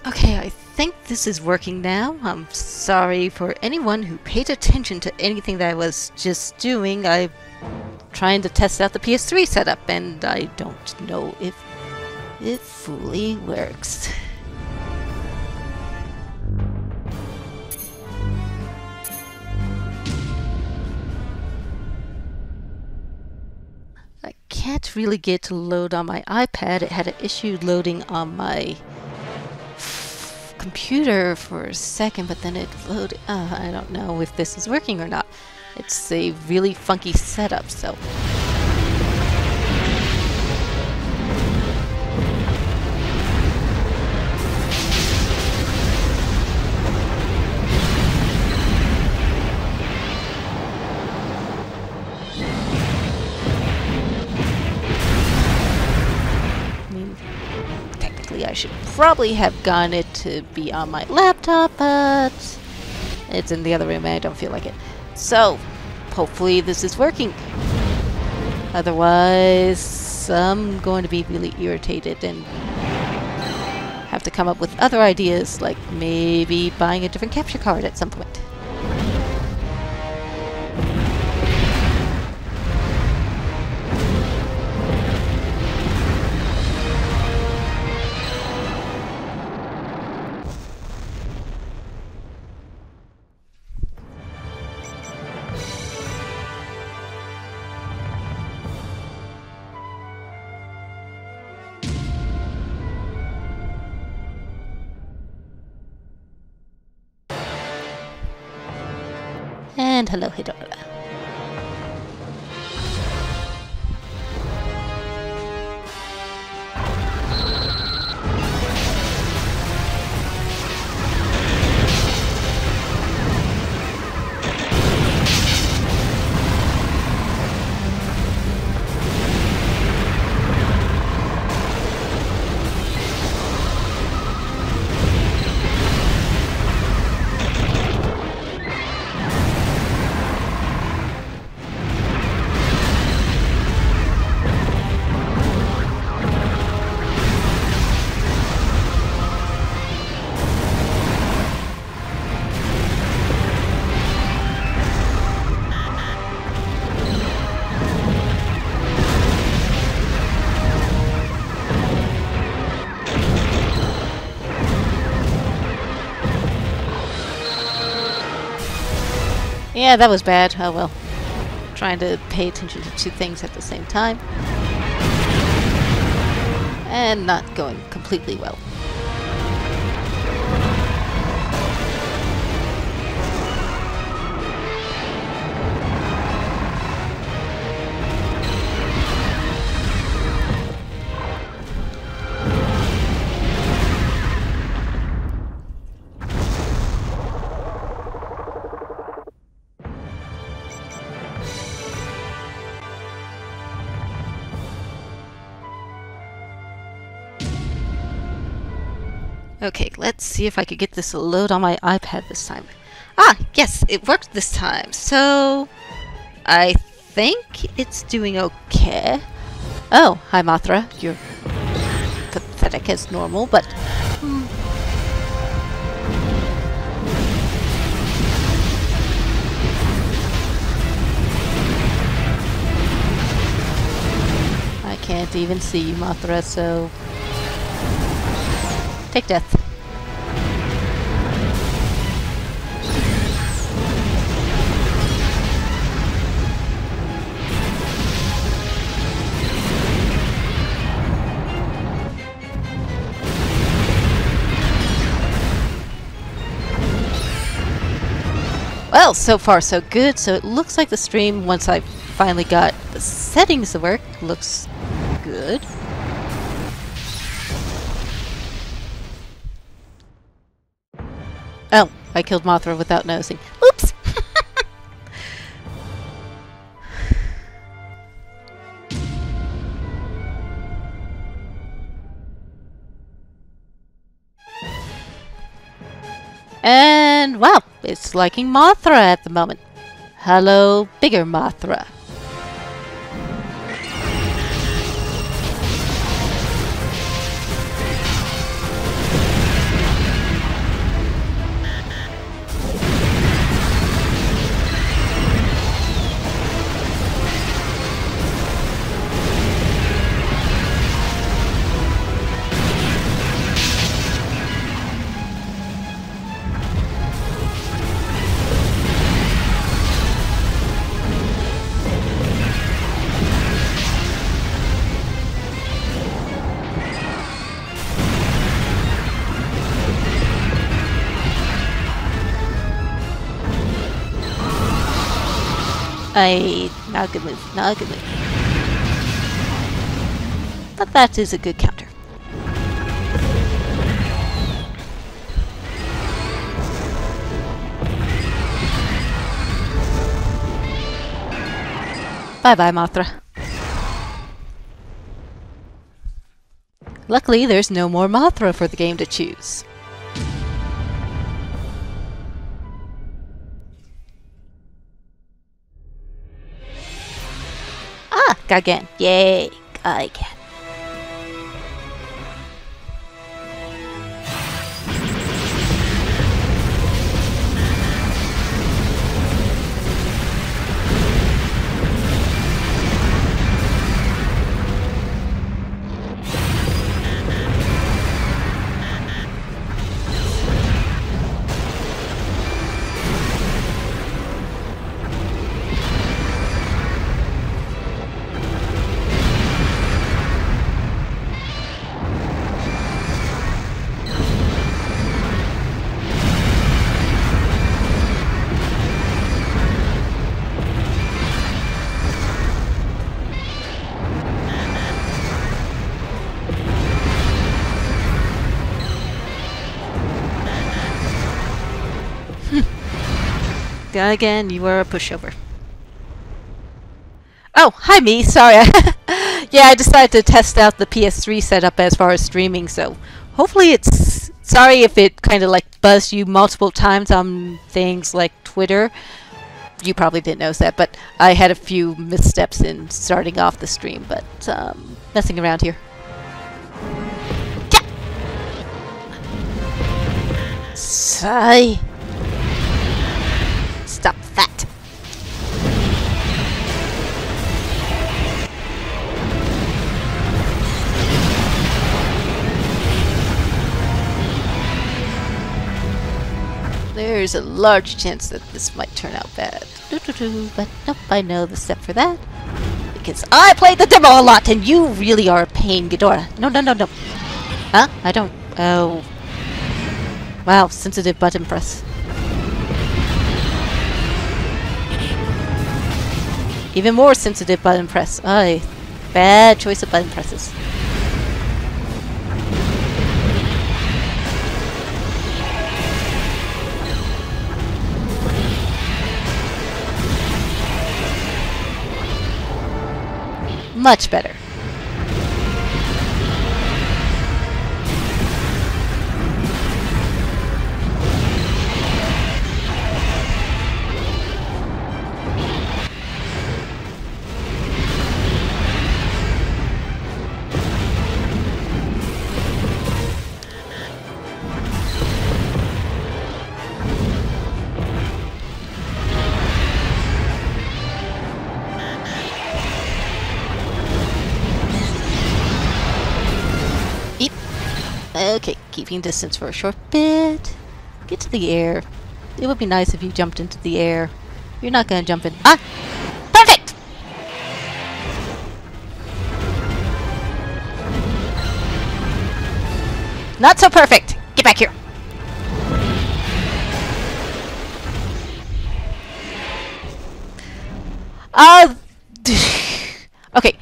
Okay, I think this is working now. I'm sorry for anyone who paid attention to anything that I was just doing. I'm trying to test out the PS3 setup, and I don't know if it fully works. I can't really get to load on my iPad. It had an issue loading on my computer for a second, but then it loaded. I don't know if this is working or not. It's a really funky setup, so. I should probably have gotten it to be on my laptop, but it's in the other room and I don't feel like it. So, hopefully this is working. Otherwise, I'm going to be really irritated and have to come up with other ideas, like maybe buying a different capture card at some point. And hello, Hedora. Yeah, that was bad. Oh well. Trying to pay attention to two things at the same time. And not going completely well. Okay, let's see if I could get this to load on my iPad this time. Ah, yes, it worked this time. So, I think it's doing okay. Oh, hi Mothra. You're pathetic as normal, but... I can't even see you, Mothra, so... Take death. Well, so far so good. So it looks like the stream, once I finally got the settings to work, looks good. Oh, I killed Mothra without noticing. Oops! And, well, it's liking Mothra at the moment. Hello, bigger Mothra. Not a good move. Not a good move. But that is a good counter. Bye-bye, Mothra. Luckily, there's no more Mothra for the game to choose. Ah! Gargan. Yay! Gargan. Again, you were a pushover. Oh, hi me, sorry. Yeah, I decided to test out the PS3 setup as far as streaming, so hopefully it's... Sorry if it kind of like buzzed you multiple times on things like Twitter. You probably didn't notice that, but I had a few missteps in starting off the stream, but messing around here. Yeah! Sigh. Stop that. There's a large chance that this might turn out bad. But nope, I know the step for that. Because I played the demo a lot and you really are a pain, Ghidorah. No, no, no, no. Huh? I don't... Oh. Wow, sensitive button press. Even more sensitive button press. Aye. Bad choice of button presses. Much better. Okay, keeping distance for a short bit. Get to the air. It would be nice if you jumped into the air. You're not gonna jump in. Ah! Perfect! Not so perfect! Get back here! Okay,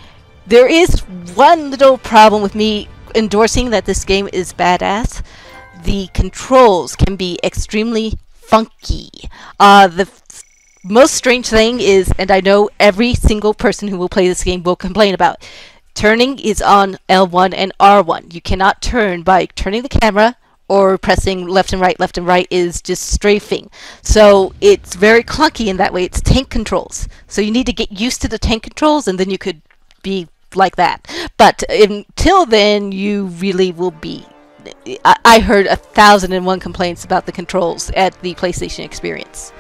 there is one little problem with me endorsing that this game is badass. The controls can be extremely funky. The most strange thing is, and I know every single person who will play this game will complain about, turning is on L1 and R1. You cannot turn by turning the camera or pressing left and right is just strafing. So it's very clunky in that way. It's tank controls. So you need to get used to the tank controls and then you could be like that. But until then, you really will be... I heard 1,001 complaints about the controls at the PlayStation Experience.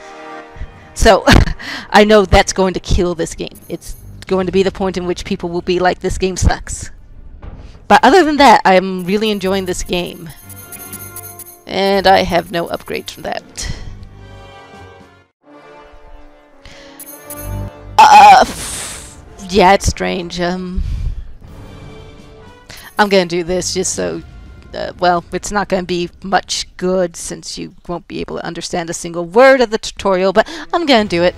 So, I know that's going to kill this game. It's going to be the point in which people will be like, this game sucks. But other than that, I'm really enjoying this game. And I have no upgrades from that. Yeah, it's strange. I'm gonna do this just so... well, it's not gonna be much good since you won't be able to understand a single word of the tutorial, but I'm gonna do it.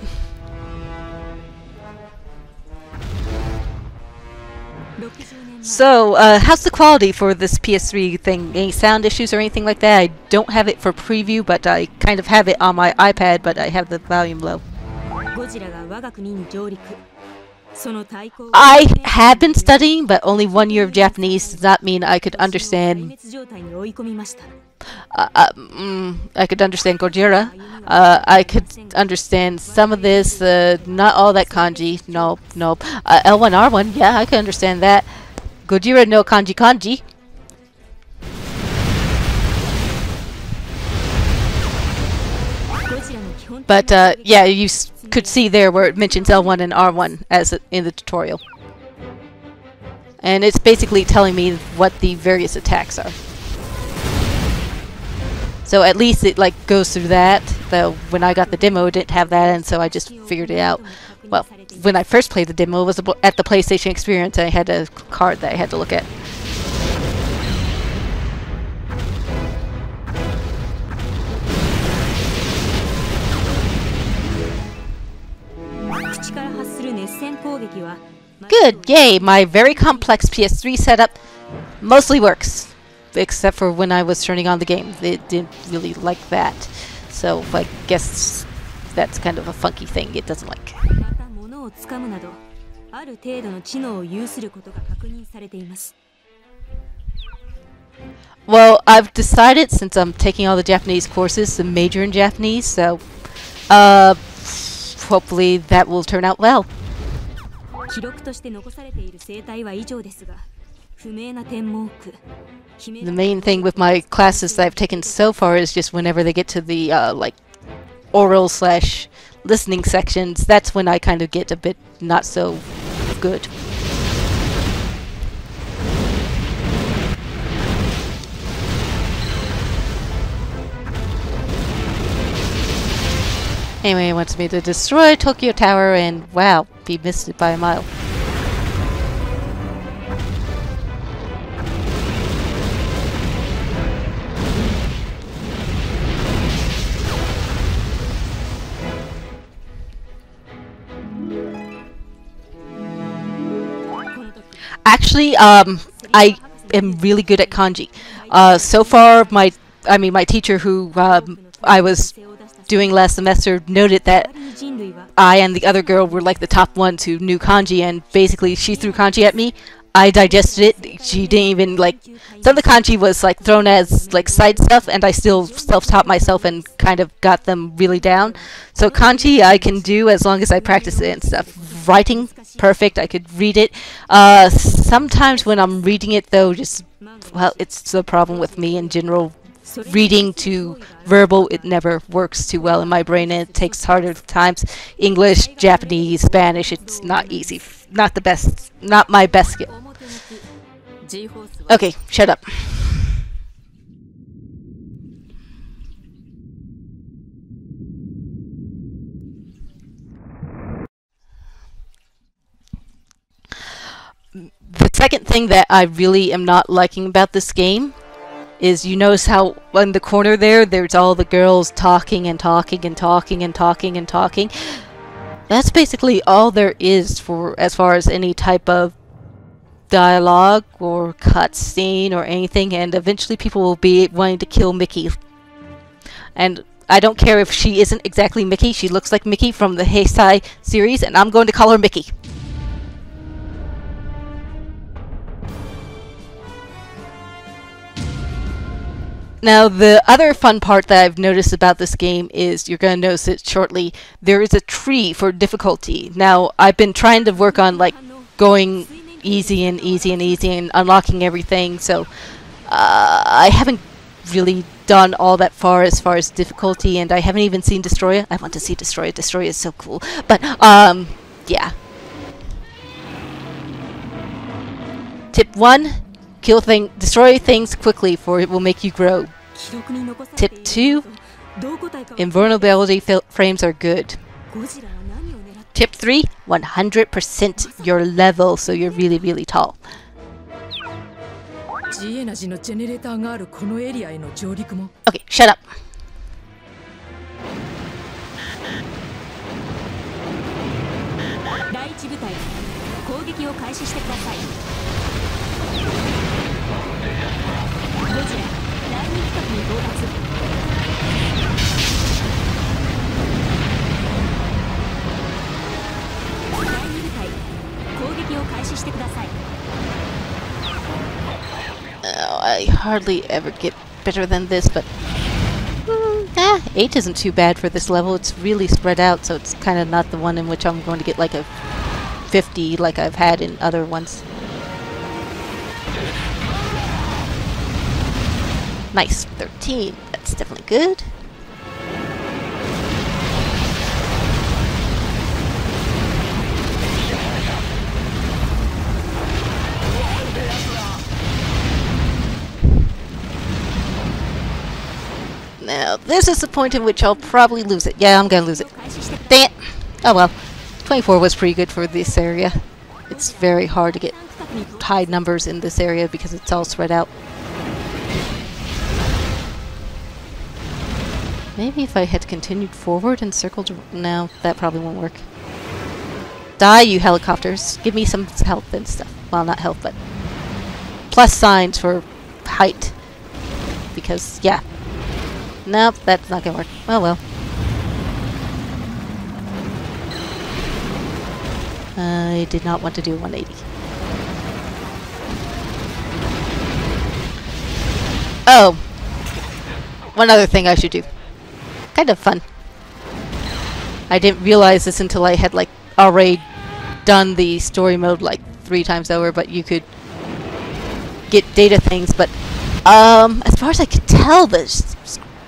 So, how's the quality for this PS3 thing? Any sound issues or anything like that? I don't have it for preview, but I kind of have it on my iPad, but I have the volume low. I have been studying, but only 1 year of Japanese does not mean I could understand. I could understand Gojira. I could understand some of this. Not all that kanji. Nope. L1 R1. Yeah, I could understand that. Gojira no kanji. But yeah, you could see there where it mentions L1 and R1 as in the tutorial. And it's basically telling me what the various attacks are. So at least it like goes through that. Though when I got the demo, it didn't have that, and so I just figured it out. Well, when I first played the demo, it was at the PlayStation Experience, and I had a card that I had to look at. Good, yay! My very complex PS3 setup mostly works. Except for when I was turning on the game. It didn't really like that. So I guess that's kind of a funky thing it doesn't like. Well, I've decided since I'm taking all the Japanese courses to major in Japanese, so hopefully that will turn out well. The main thing with my classes that I've taken so far is just whenever they get to the like oral / listening sections, that's when I kind of get a bit not so good. Anyway, he wants me to destroy Tokyo Tower and wow, he missed it by a mile. Actually, I am really good at kanji. So far, my teacher who I was doing last semester noted that I and the other girl were like the top ones who knew kanji, and basically she threw kanji at me. I digested it. She didn't even like. Some of the kanji was like thrown as like side stuff, and I still self-taught myself and kind of got them really down. So kanji I can do as long as I practice it and stuff. Writing, perfect. I could read it. Sometimes when I'm reading it though, just well, it's the problem with me in general. Reading to verbal, it never works too well in my brain, and it takes harder times. English, Japanese, Spanish, it's not easy. Not the best. Not my best skill. Okay, shut up. The second thing that I really am not liking about this game is you notice how in the corner there's all the girls talking and talking and talking and talking and talking. That's basically all there is for as far as any type of dialogue or cutscene or anything, and eventually people will be wanting to kill Mickey. And I don't care if she isn't exactly Mickey, she looks like Mickey from the Heisei series, and I'm going to call her Mickey. Now, the other fun part that I've noticed about this game is, you're going to notice it shortly, there is a tree for difficulty. Now, I've been trying to work on, like, going easy and easy and easy and unlocking everything, so I haven't really done all that far as difficulty, and I haven't even seen Destroya. I want to see Destroya. Destroya is so cool. But, yeah. Tip 1. Destroy things quickly, for it will make you grow. Tip 2. Invulnerability frames are good. Tip 3. 100% your level, so you're really, really tall. Okay, shut up. Oh, I hardly ever get better than this, but 8 isn't too bad for this level. It's really spread out, so it's kind of not the one in which I'm going to get like a 50 like I've had in other ones. Nice, 13. That's definitely good. Now, this is the point in which I'll probably lose it. Yeah, I'm gonna lose it. Dang it! Oh well. 24 was pretty good for this area. It's very hard to get high numbers in this area because it's all spread out. Maybe if I had continued forward and circled... No, that probably won't work. Die, you helicopters. Give me some health and stuff. Well, not health, but... plus signs for height. Because, yeah. Nope, that's not gonna work. Oh well. I did not want to do 180. Oh! One other thing I should do. Kind of fun. I didn't realize this until I had like already done the story mode like 3 times over, but you could get data things, but as far as I could tell, the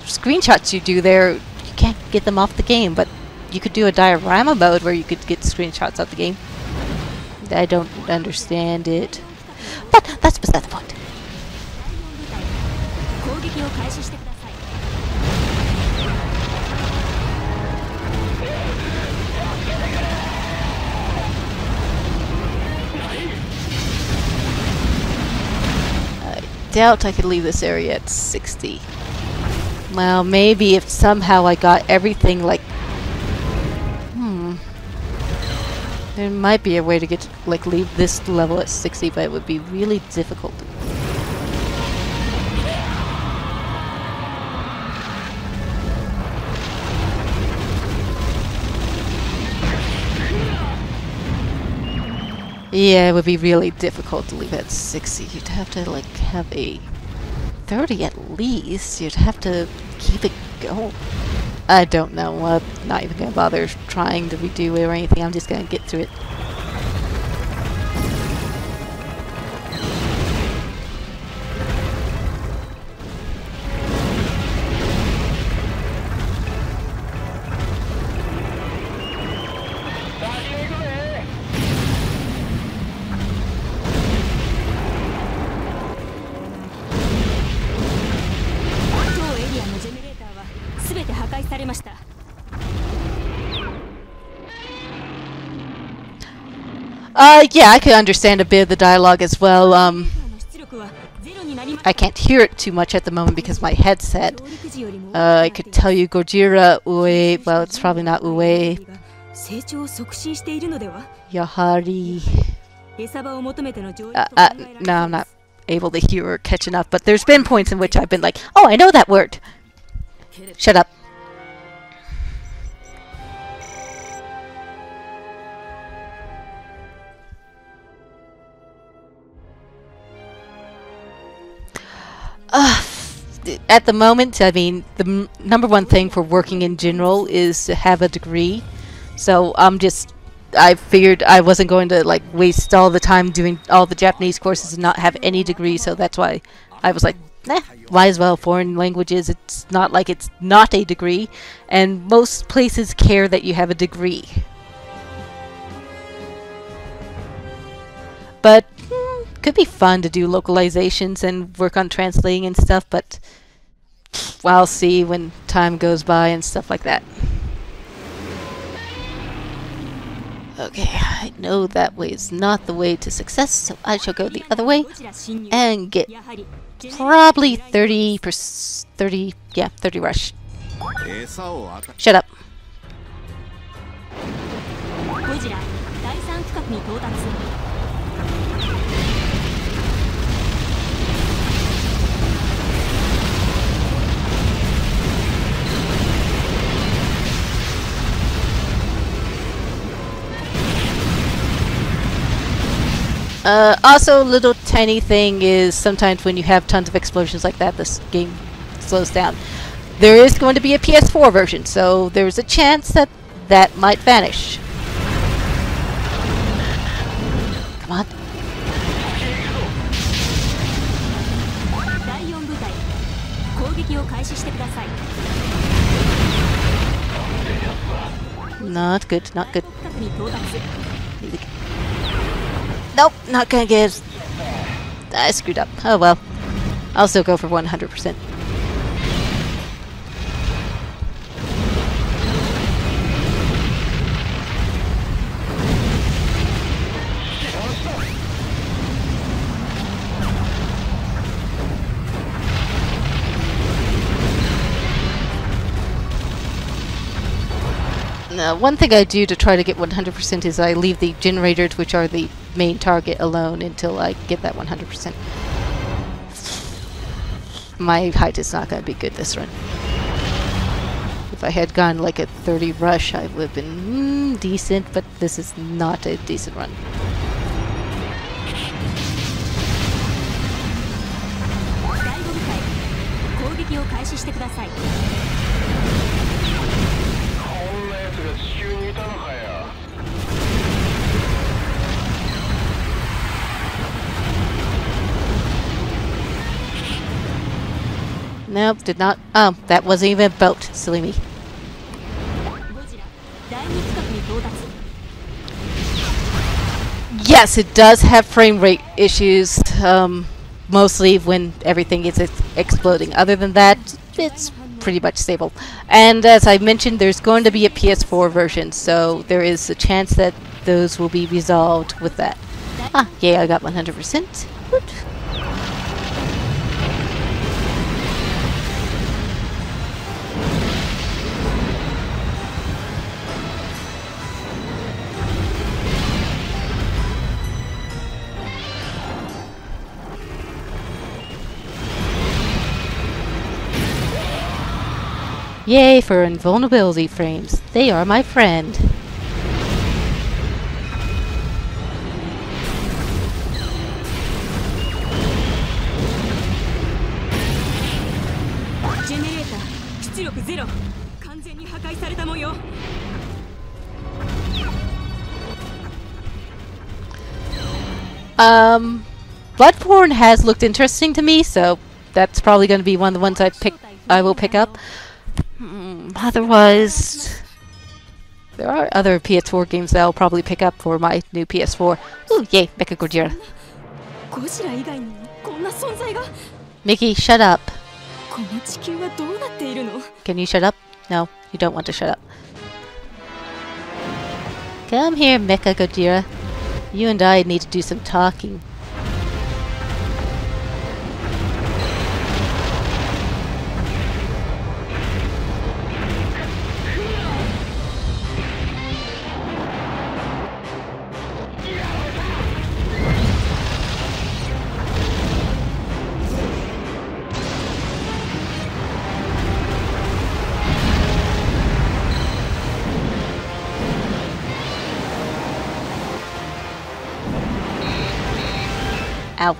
screenshots you do there, you can't get them off the game, but you could do a diorama mode where you could get screenshots of the game. I don't understand it, but that's beside the point. I doubt I could leave this area at 60. Well, maybe if somehow I got everything like... There might be a way to get, like, leave this level at 60, but it would be really difficult. Yeah, it would be really difficult to leave at 60. You'd have to, like, have a 30 at least. You'd have to keep it going. I don't know. I'm not even gonna bother trying to redo it or anything. I'm just gonna get through it. Yeah, I could understand a bit of the dialogue as well. I can't hear it too much at the moment because my headset. I could tell you Gojira Ue, well, it's probably not Ue. Yahari. No, I'm not able to hear or catch enough, but there's been points in which I've been like, oh, I know that word. Shut up. At the moment, I mean, the number one thing for working in general is to have a degree. So I figured I wasn't going to like waste all the time doing all the Japanese courses and not have any degree. So that's why I was like, might as well. Foreign languages, it's not like it's not a degree. And most places care that you have a degree. But could be fun to do localizations and work on translating and stuff, but I'll see when time goes by and stuff like that. Okay, I know that way is not the way to success, so I shall go the other way and get probably 30 rush. Shut up. Also, little tiny thing is sometimes when you have tons of explosions like that, this game slows down. There is going to be a PS4 version, so there's a chance that that might vanish. Come on. Not good, not good. Nope, not gonna get. I screwed up. Oh well. I'll still go for 100%. Now, one thing I do to try to get 100% is I leave the generators, which are the main target, alone until I get that 100%. My height is not going to be good this run. If I had gone like a 30 rush, I would have been decent, but this is not a decent run. Nope, did not. Oh, that wasn't even a boat. Silly me. Yes, it does have frame rate issues, mostly when everything is exploding. Other than that, it's pretty much stable. And as I mentioned, there's going to be a PS4 version, so there is a chance that those will be resolved with that. Ah, yeah, I got 100%. Good. Yay for invulnerability frames. They are my friend. Bloodborne has looked interesting to me, so that's probably going to be one of the ones I will pick up. Otherwise, there are other PS4 games that I'll probably pick up for my new PS4. Ooh, yay, Mecha Gojira. Mickey, shut up. Can you shut up? No, you don't want to shut up. Come here, Mecha Gojira. You and I need to do some talking. Ow.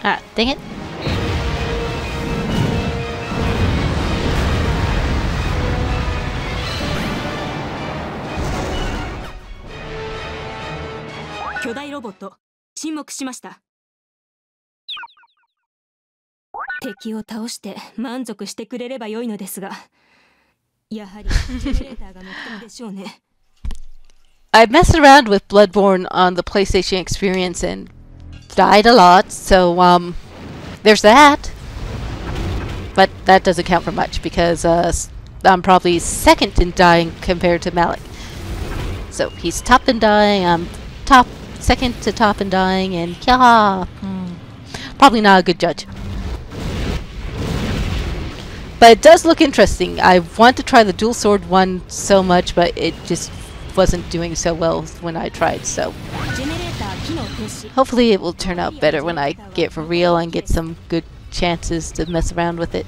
Ah, dang it. I messed around with Bloodborne on the PlayStation Experience and died a lot, so there's that. But that doesn't count for much because I'm probably second in dying compared to Malik. So he's top in dying, I'm second to top in dying, and yeah, probably not a good judge. But it does look interesting. I want to try the dual sword one so much, but it just wasn't doing so well when I tried, so hopefully it will turn out better when I get for real and get some good chances to mess around with it.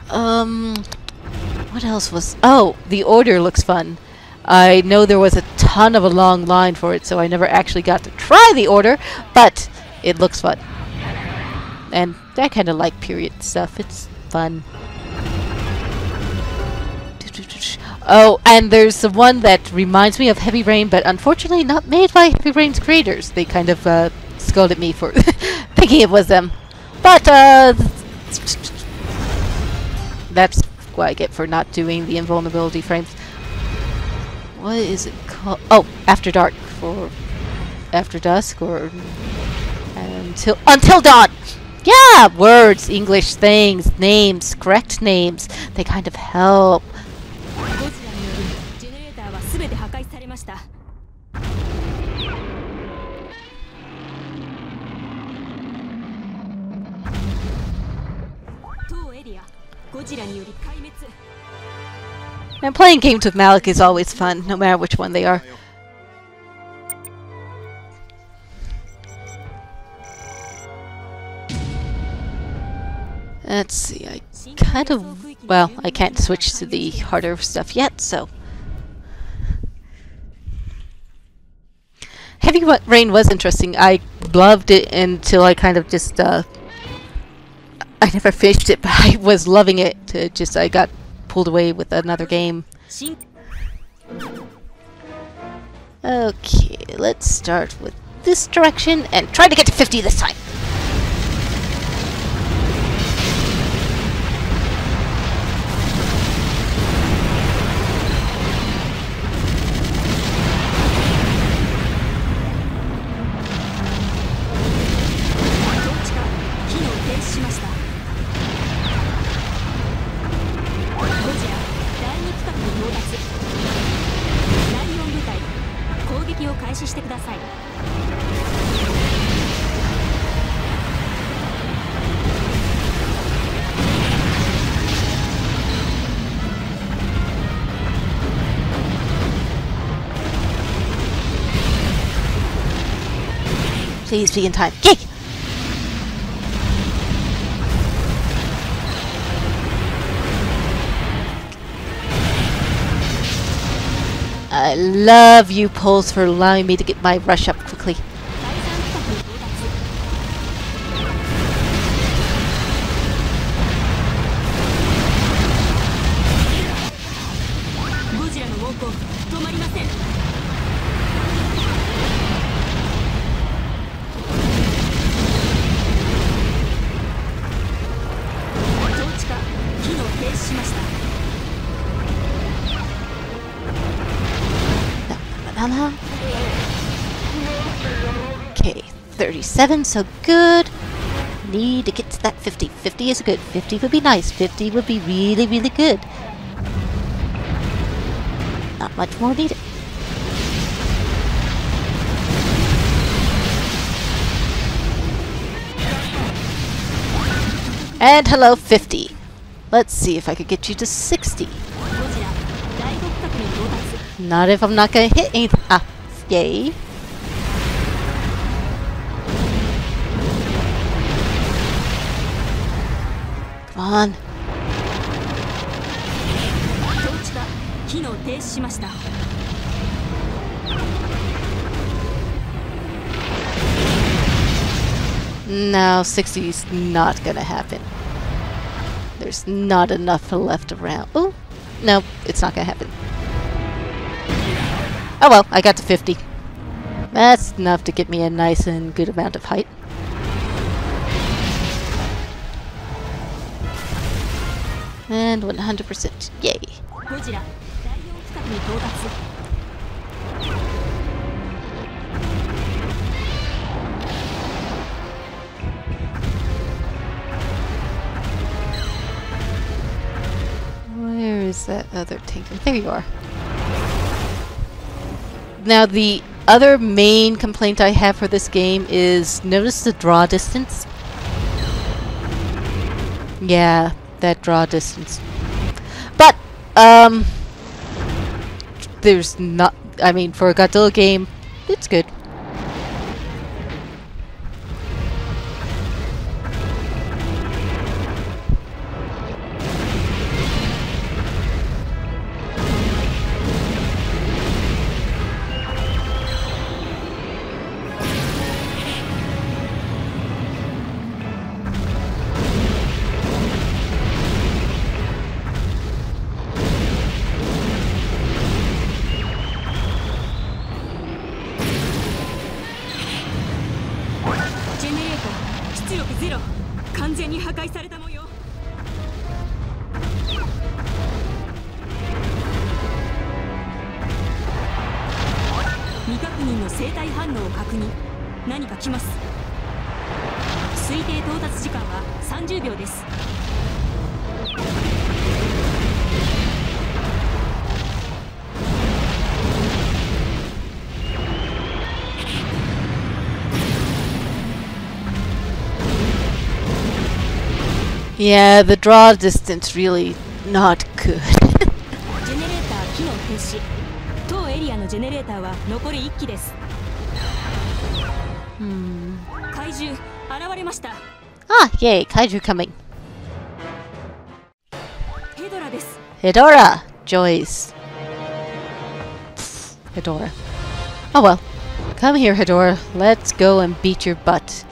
What else was... Oh, the order looks fun. I know there was a ton of a long line for it, so I never actually got to try the order, but it looks fun. And I kind of like period stuff. It's fun. Oh, and there's the one that reminds me of Heavy Rain, but unfortunately not made by Heavy Rain's creators. They kind of scolded me for thinking it was them. But that's what I get for not doing the invulnerability frames. What is it called? Oh, After Dark, or After Dusk, or Until Dawn. Yeah, words, English things, names, correct names. They kind of help. And playing games with Malik is always fun, no matter which one they are. Let's see, I kind of... Well, I can't switch to the harder stuff yet, so... Heavy Rain was interesting. I loved it until I kind of just... I never finished it, but I was loving it. I got pulled away with another game. Okay, let's start with this direction and try to get to 50 this time. Please be in time. Yay! I love you, Pulse, for allowing me to get my rush up quickly. Okay, 37, so good. Need to get to that 50. 50 is good. 50 would be nice. 50 would be really, really good. Not much more needed. And hello, 50. Let's see if I could get you to 60. Not if I'm not gonna hit anything. Ah, yay. Come on. No, 60's not gonna happen. There's not enough left around. Oh, no, it's not gonna happen. Oh well, I got to 50. That's enough to get me a nice and good amount of height. And 100%. Yay. Where is that other tinker? There you are. Now the other main complaint I have for this game is, notice the draw distance? Yeah, that draw distance. But, there's not... I mean, for a Godzilla game, it's good. Yeah, the draw distance really not good. Ah, yay, kaiju coming. Hedorah! Joyce. Hedorah. Oh well. Come here, Hedorah. Let's go and beat your butt.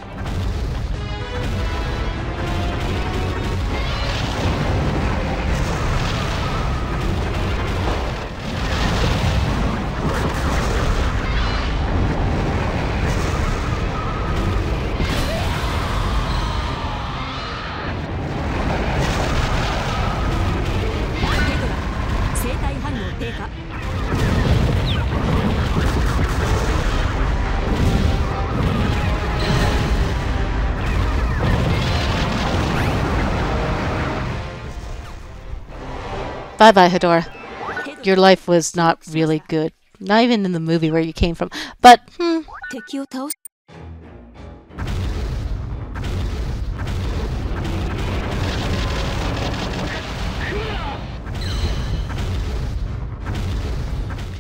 Bye-bye, Hedorah. Your life was not really good. Not even in the movie where you came from. But, should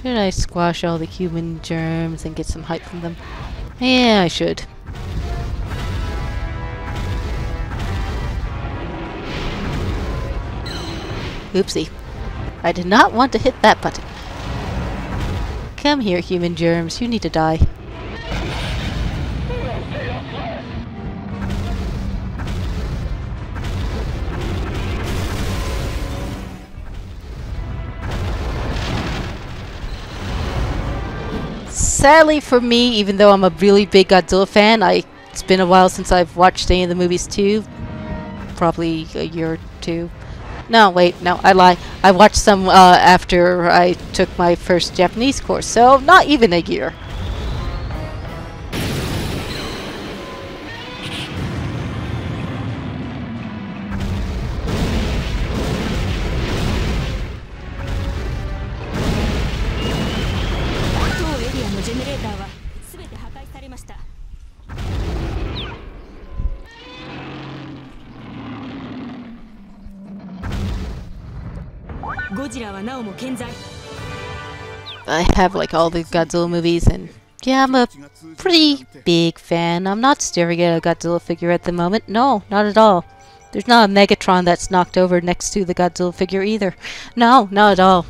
I squash all the human germs and get some hype from them? Yeah, I should. Oopsie. I did not want to hit that button. Come here, human germs. You need to die. Sadly for me, even though I'm a really big Godzilla fan, it's been a while since I've watched any of the movies too. Probably a year or two. No, wait, no, I lie. I watched some after I took my first Japanese course, so not even a year. I have like all the Godzilla movies, and yeah, I'm a pretty big fan. I'm not staring at a Godzilla figure at the moment. No, not at all. There's not a Megatron that's knocked over next to the Godzilla figure either. No, not at all.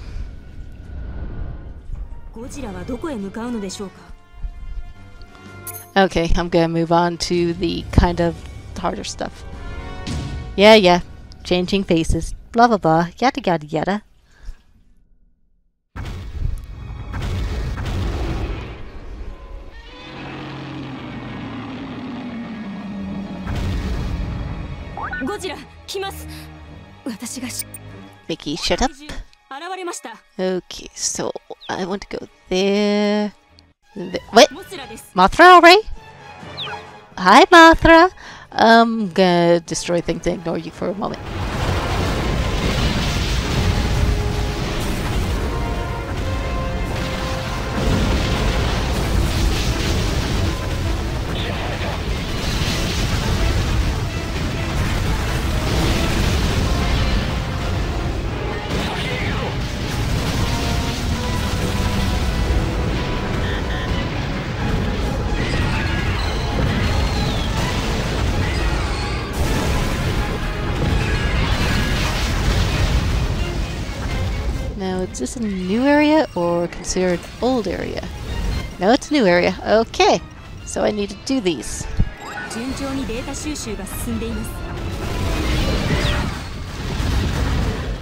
Okay, I'm gonna move on to the kind of harder stuff. Yeah, changing faces, blah blah blah, yada yada yada. Mickey, shut up. Okay, so I want to go there. Wait, Mothra already? Hi, Mothra. I'm gonna destroy things and ignore you for a moment. is this a new area or considered old area? No, it's a new area. Okay, so I need to do these.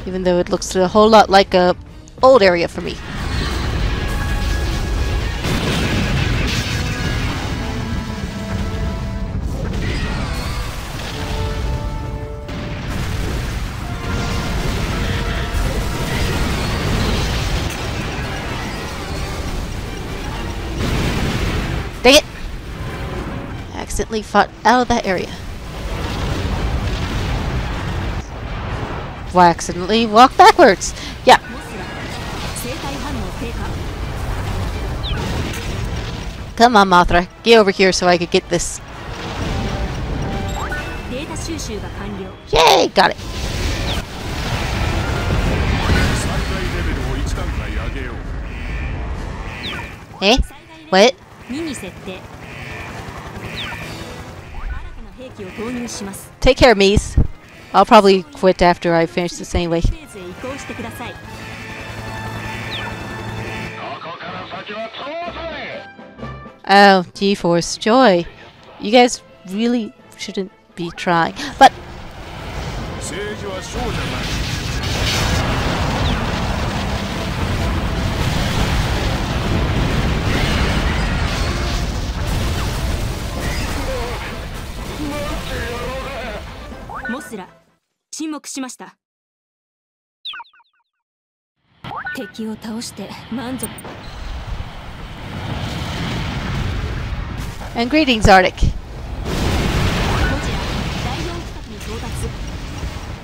Even though it looks a whole lot like a old area for me. Dang it! I accidentally fought out of that area. Why accidentally walk backwards? Yeah. Come on, Mothra. Get over here so I could get this. Yay! Got it. Eh? What? Take care, Mies. I'll probably quit after I finish this anyway. Oh, G-Force Joy. You guys really shouldn't be trying. But... And greetings, Arctic.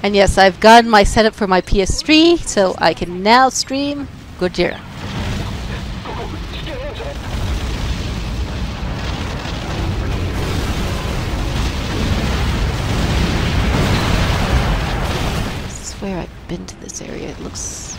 And yes, I've gotten my setup for my PS3, so I can now stream Gojira. I swear I've been to this area. It looks